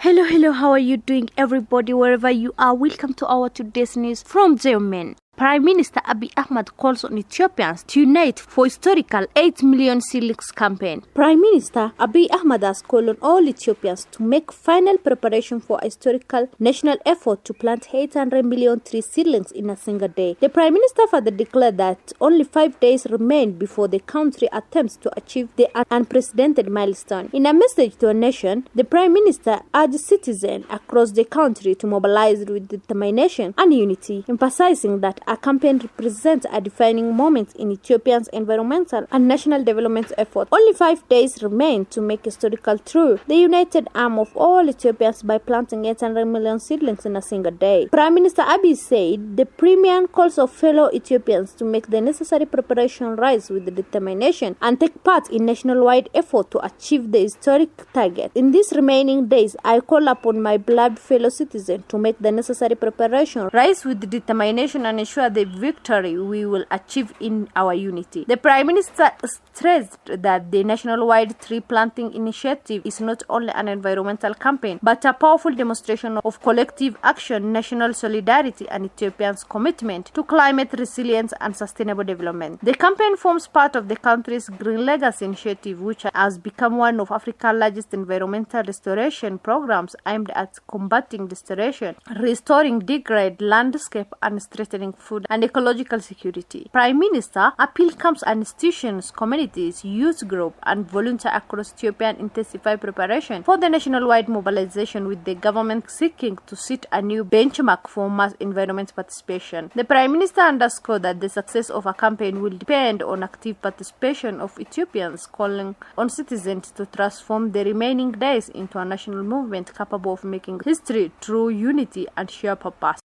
Hello, how are you doing, everybody, wherever you are? Welcome to our today's news from Germany. Prime Minister Abiy Ahmed calls on Ethiopians to unite for historical 8 million seedlings campaign. Prime Minister Abiy Ahmed has called on all Ethiopians to make final preparation for a historical national effort to plant 800 million tree seedlings in a single day. The Prime Minister further declared that only 5 days remain before the country attempts to achieve the unprecedented milestone. In a message to a nation, the Prime Minister urged citizens across the country to mobilize with determination and unity, emphasizing that a campaign represents a defining moment in Ethiopia's environmental and national development effort. Only 5 days remain to make historical through the united arm of all Ethiopians by planting 800 million seedlings in a single day. Prime Minister Abiy said the premier calls of fellow Ethiopians to make the necessary preparation rise with determination and take part in nationwide effort to achieve the historic target. In these remaining days, I call upon my beloved fellow citizens to make the necessary preparation rise with determination and ensure the victory we will achieve in our unity. The Prime Minister stressed that the nationwide tree planting initiative is not only an environmental campaign, but a powerful demonstration of collective action, national solidarity, and Ethiopia's commitment to climate resilience and sustainable development. The campaign forms part of the country's Green Legacy initiative, which has become one of Africa's largest environmental restoration programs aimed at combating destruction, restoring degraded landscape, and strengthening food and ecological security. Prime Minister appeal comes on institutions, communities, youth group, and volunteers across Ethiopia and intensify preparation for the nationwide mobilization, with the government seeking to set a new benchmark for mass environment participation. The Prime Minister underscored that the success of a campaign will depend on active participation of Ethiopians, calling on citizens to transform the remaining days into a national movement capable of making history through unity and shared purpose.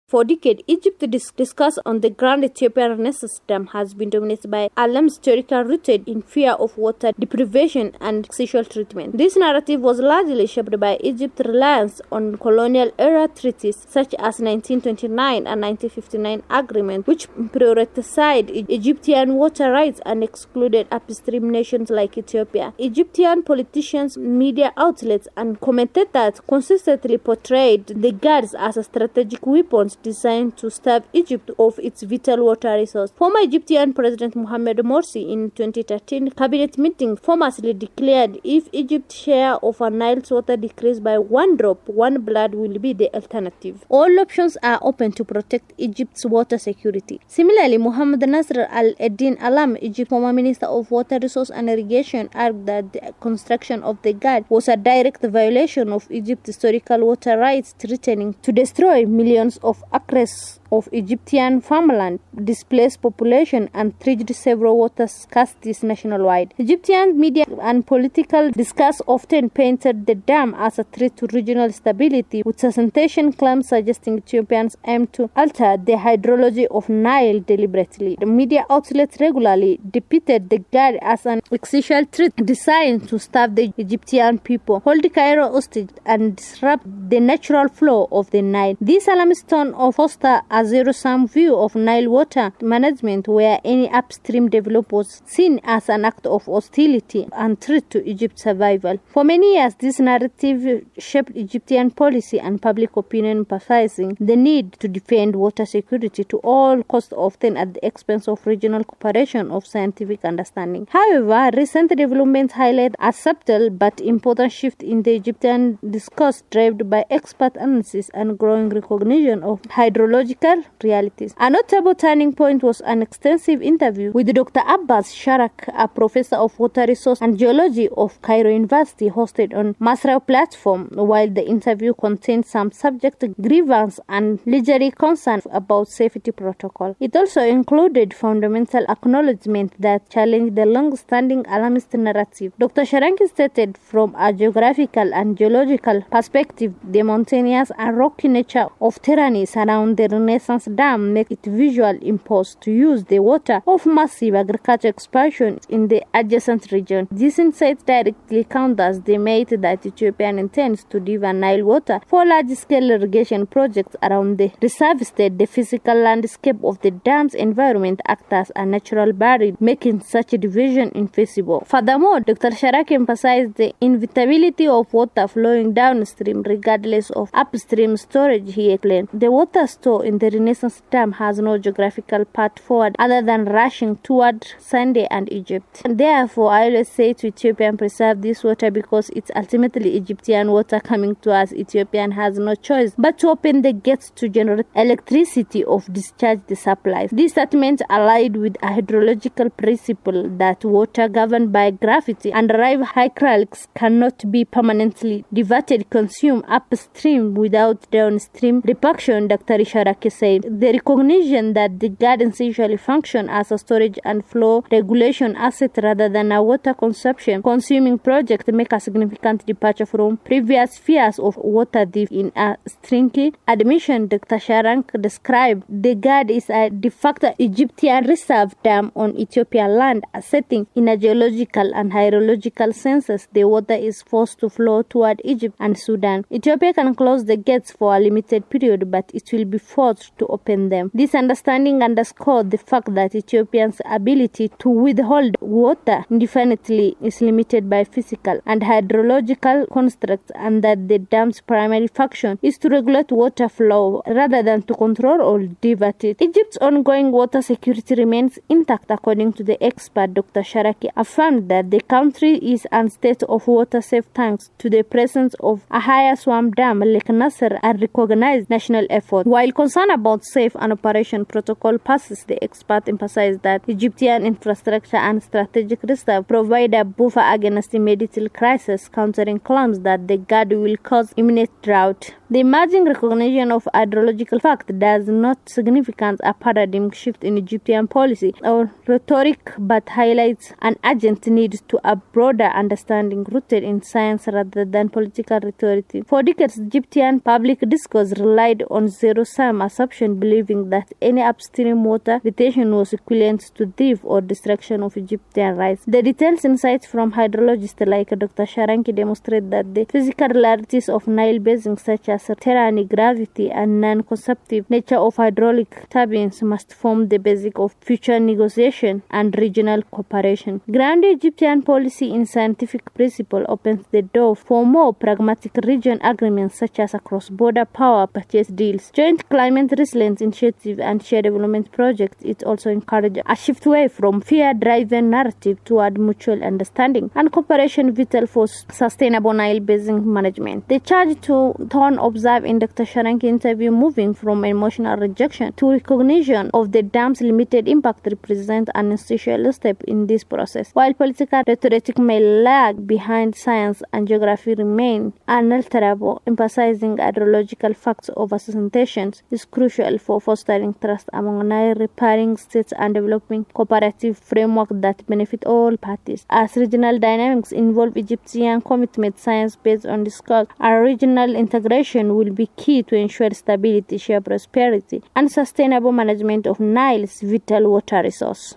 For decades, Egypt's discourse on the grand Ethiopian Renaissance system has been dominated by Alam's historical rooted in fear of water deprivation and sexual treatment. This narrative was largely shaped by Egypt's reliance on colonial-era treaties such as 1929 and 1959 agreement, which prioritized Egyptian water rights and excluded upstream nations like Ethiopia. Egyptian politicians, media outlets, and commentators consistently portrayed the Ghats as a strategic weapon designed to starve Egypt of its vital water resource. Former Egyptian President Mohamed Morsi in 2013 cabinet meeting famously declared if Egypt's share of a Nile's water decreased by 1 drop, 1 blood will be the alternative. All options are open to protect Egypt's water security. Similarly, Mohamed Nasser al-Eddin Alam, Egypt's former Minister of Water Resource and Irrigation, argued that the construction of the Ghats was a direct violation of Egypt's historical water rights, threatening to destroy millions of acres of Egyptian farmland, displaced population, and triggered several water scarcities nationwide. Egyptian media and political discourse often painted the dam as a threat to regional stability, with sensation claims suggesting Ethiopians aim to alter the hydrology of Nile deliberately. The media outlets regularly depicted the Ghats as an existential threat designed to starve the Egyptian people, hold Cairo hostage, and disrupt the natural flow of the Nile. This alarmist tone of foster a zero-sum view of Nile water management, where any upstream development was seen as an act of hostility and threat to Egypt's survival. For many years, this narrative shaped Egyptian policy and public opinion, emphasizing the need to defend water security to all costs, often at the expense of regional cooperation of scientific understanding. However, recent developments highlight a subtle but important shift in the Egyptian discourse, driven by expert analysis and growing recognition of hydrological realities. A notable turning point was an extensive interview with Dr. Abbas Sharak, a professor of water resource and geology of Cairo University, hosted on Masra platform. While the interview contained some subject grievance and legendary concerns about safety protocol, it also included fundamental acknowledgement that challenged the long-standing alarmist narrative. Dr. Sharanki stated, from a geographical and geological perspective, the mountainous and rocky nature of terrain around the Renaissance Dam make it visual imposed to use the water of massive agricultural expansion in the adjacent region. This insight directly counters the myth that Ethiopia intends to divert Nile water for large-scale irrigation projects around the reserve state. The physical landscape of the dam's environment acts as a natural barrier, making such a division infeasible. Furthermore, Dr. Sharaki emphasized the inevitability of water flowing downstream regardless of upstream storage. He explained, the water stored in the Renaissance Dam has no geographical path forward other than rushing toward Sunday and Egypt. And therefore, I always say to Ethiopian, preserve this water because it's ultimately Egyptian water coming to us. Ethiopian has no choice but to open the gates to generate electricity or discharge the supplies. This statement allied with a hydrological principle that water governed by gravity and arrive hydraulics cannot be permanently diverted, consumed upstream without downstream repercussion. Dr. Sharaki said, the recognition that the garden essentially function as a storage and flow regulation asset rather than a water consumption consuming project make a significant departure from previous fears of water theft. In a stringy admission, Dr. Sharank described the GAD is a de facto Egyptian reserve dam on Ethiopian land, setting in a geological and hydrological senses. The water is forced to flow toward Egypt and Sudan. Ethiopia can close the gates for a limited period, but it will be forced to open them. This understanding underscored the fact that Ethiopians' ability to withhold water indefinitely is limited by physical and hydrological constructs, and that the dam's primary function is to regulate water flow rather than to control or divert it. Egypt's ongoing water security remains intact, according to the expert. Dr. Sharaki affirmed that the country is in state of water safe thanks to the presence of a higher swamp dam, Lake Nasser, a recognized national effort. While concern about safe and operation protocol passes, the expert emphasized that Egyptian infrastructure and strategic reserve provide a buffer against immediate crisis, countering claims that the GAD will cause imminent drought. The emerging recognition of hydrological fact does not significant a paradigm shift in Egyptian policy or rhetoric, but highlights an urgent need to a broader understanding rooted in science rather than political rhetoric. For decades, Egyptian public discourse relied on zero-sum assumption, believing that any upstream water retention was equivalent to theft or destruction of Egyptian rights. The detailed insights from hydrologists like Dr. Sharanki demonstrate that the physical realities of Nile basins, such as tyranny, gravity, and non-consumptive nature of hydraulic turbines, must form the basis of future negotiation and regional cooperation. Grounded Egyptian policy in scientific principle opens the door for more pragmatic region agreements, such as a cross-border power purchase deals, joint climate resilience initiative, and shared development projects. It also encourages a shift away from fear-driven narrative toward mutual understanding and cooperation, vital for sustainable Nile basin management. The charge to Thorn observed in Dr. Sharanki's interview, moving from emotional rejection to recognition of the dam's limited impact, represents an essential step in this process. While political rhetoric may lag behind, science and geography remain unalterable. Emphasizing hydrological facts over sustentations is crucial for fostering trust among Nile repairing states and developing cooperative framework that benefit all parties. As regional dynamics involve Egyptian commitment, science based on discourse and regional integration will be key to ensure stability, shared prosperity, and sustainable management of Nile's vital water resource.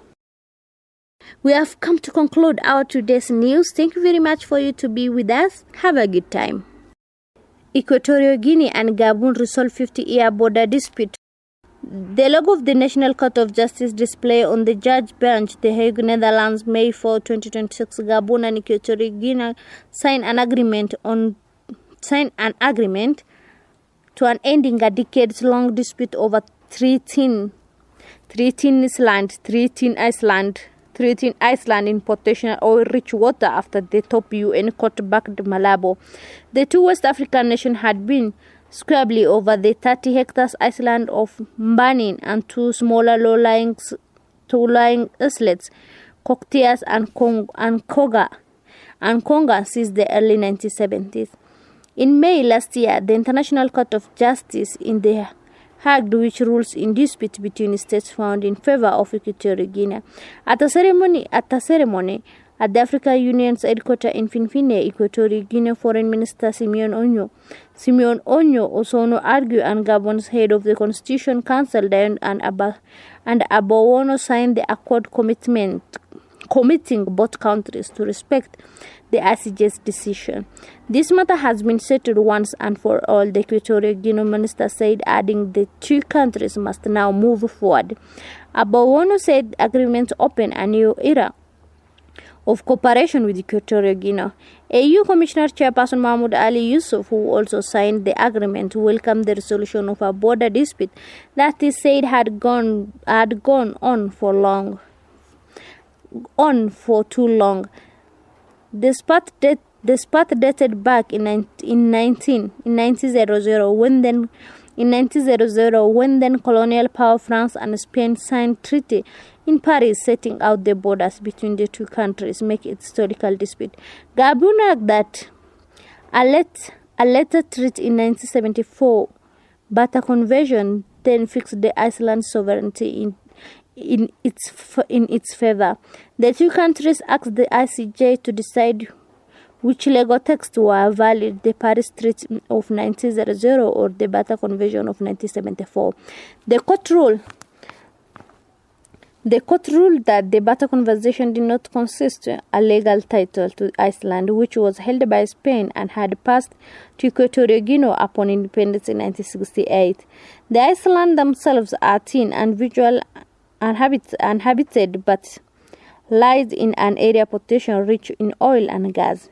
We have come to conclude our today's news. Thank you very much for you to be with us. Have a good time. Equatorial Guinea and Gabon resolve 50-year border dispute. The logo of the National Court of Justice display on the judge bench, The Hague, Netherlands, May 4, 2026. Gabon and Equatorial Guinea signed an agreement to an ending a decades-long dispute over threatening Iceland in potential oil-rich water after the top UN court backed Malabo. The two West African nations had been squabbling over the 30 hectares island of Mbanin and two smaller low-lying islets, Cocktias and Konga since the early 1970s. In May last year, the International Court of Justice in The Hague, which rules in dispute between states, found in favor of Equatorial Guinea. At a ceremony At the African Union's headquarters in Finfine, Equatorial Guinea Foreign Minister Simeon Onyo Osono argued, and Gabon's head of the Constitution Council, Dion and Abowono, signed the accord committing both countries to respect the ICJ's decision. This matter has been settled once and for all, the Equatorial Guinea minister said, adding the two countries must now move forward. Abowono said agreements open a new era of cooperation with Equatorial Guinea. AU Commissioner Chairperson Mahmoud Ali Yusuf, who also signed the agreement, welcomed the resolution of a border dispute that he said had gone on for too long. The spot dated back in 1900 when then colonial power France and Spain signed treaty in Paris setting out the borders between the two countries, make it historical dispute. Gabon argued that a later treaty in 1974, but a convention then fixed the island's sovereignty in its favor. The two countries asked the ICJ to decide which legal texts were valid, the Paris Treaty of 1900 or the Bata Convention of 1974. The court ruled that the Bata Convention did not consist a legal title to Iceland, which was held by Spain and had passed to Equatorial Guinea upon independence in 1968. The Iceland themselves are thin and visual uninhabited, but lies in an area potentially rich in oil and gas.